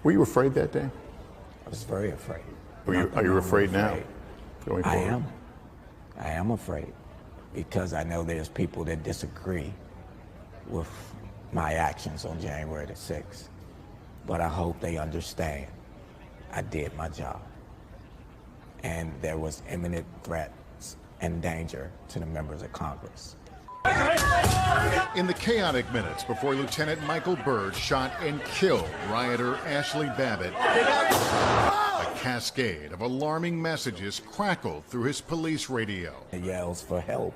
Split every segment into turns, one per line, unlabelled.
Were you afraid that day?
I was very afraid.
Are you afraid now? Going
I
forward?
am. I am afraid because I know there's people that disagree with my actions on January the 6th. But I hope they understand I did my job. And there was imminent threats and danger to the members of Congress.
In the chaotic minutes before Lieutenant Michael Byrd shot and killed rioter Ashli Babbitt, a cascade of alarming messages crackled through his police radio.
He yells for help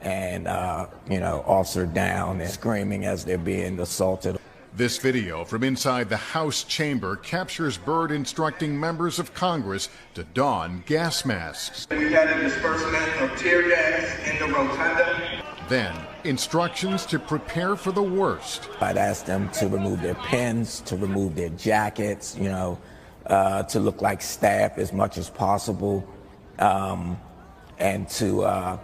and, officer down and screaming as they're being assaulted.
This video from inside the House chamber captures Byrd instructing members of Congress to don gas masks.
We had a disbursement of tear gas in the rotunda.
Then, instructions to prepare for the worst.
I'd ask them to remove their pins, to remove their jackets, to look like staff as much as possible, and to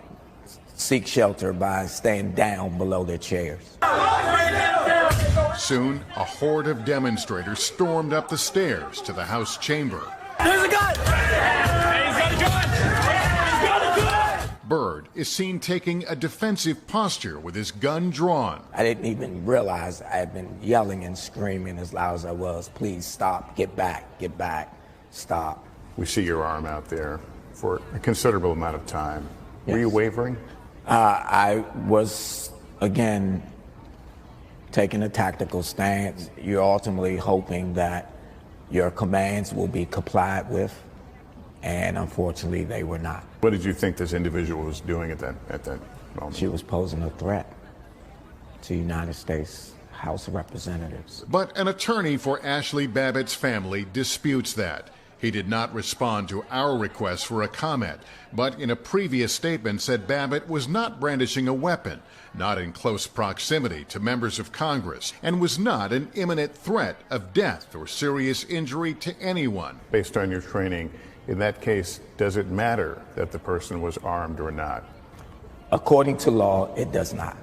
seek shelter by staying down below their chairs.
Soon, a horde of demonstrators stormed up the stairs to the House chamber.
There's a gun! Hey, he's got a gun! He's got a gun!
Byrd is seen taking a defensive posture with his gun drawn.
I didn't even realize I had been yelling and screaming as loud as I was. Please stop, get back, stop.
We see your arm out there for a considerable amount of time. Were you wavering?
I was, again, taking a tactical stance. You're ultimately hoping that your commands will be complied with, and unfortunately they were not.
What did you think this individual was doing at that moment?
She was posing a threat to the United States House of Representatives.
But an attorney for Ashli Babbitt's family disputes that. He did not respond to our request for a comment, but in a previous statement said Babbitt was not brandishing a weapon, not in close proximity to members of Congress, and was not an imminent threat of death or serious injury to anyone.
Based on your training, in that case, does it matter that the person was armed or not?
According to law, it does not.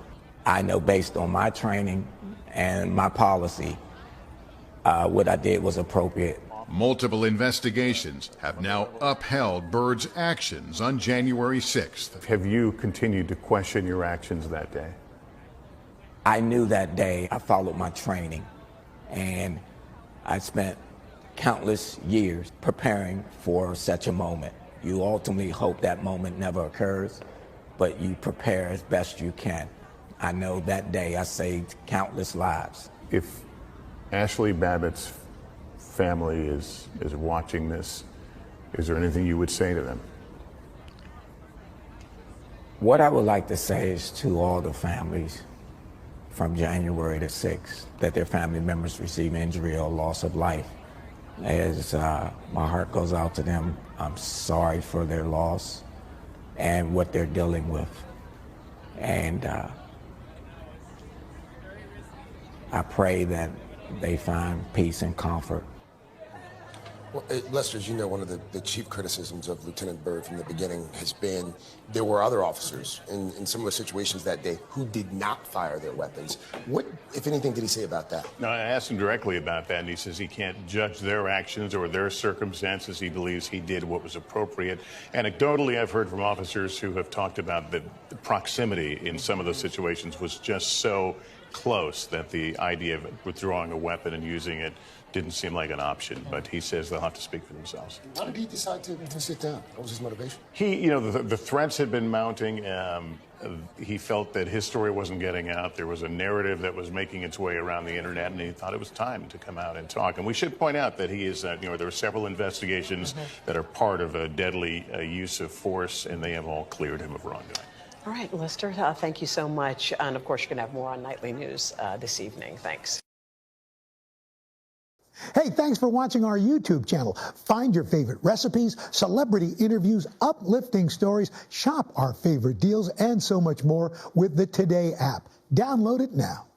I know based on my training and my policy, what I did was appropriate.
Multiple investigations have now upheld Byrd's actions on January 6th.
Have you continued to question your actions that day?
I knew that day I followed my training, and I spent countless years preparing for such a moment. You ultimately hope that moment never occurs, but you prepare as best you can. I know that day I saved countless lives.
If Ashli Babbitt's family is watching this, is there anything you would say to them?
What I would like to say is to all the families from January the 6th that their family members receive injury or loss of life, as my heart goes out to them. I'm sorry for their loss and what they're dealing with. And I pray that they find peace and comfort.
Well, Lester, as you know, one of the chief criticisms of Lieutenant Byrd from the beginning has been there were other officers in similar situations that day who did not fire their weapons. What, if anything, did he say about that?
No, I asked him directly about that, and he says he can't judge their actions or their circumstances. He believes he did what was appropriate. Anecdotally, I've heard from officers who have talked about the proximity in some of those situations was just so close that the idea of withdrawing a weapon and using it didn't seem like an option, but he says they'll have to speak for themselves.
Why did he decide to sit down? What was his motivation?
He, the threats had been mounting. He felt that his story wasn't getting out. There was a narrative that was making its way around the internet, and he thought it was time to come out and talk. And we should point out that he is, there are several investigations that are part of a deadly use of force, and they have all cleared him of wrongdoing.
All right, Lester, thank you so much. And of course, you're going to have more on Nightly News this evening. Thanks.
Hey, thanks for watching our YouTube channel. Find your favorite recipes, celebrity interviews, uplifting stories, shop our favorite deals, and so much more with the Today app. Download it now.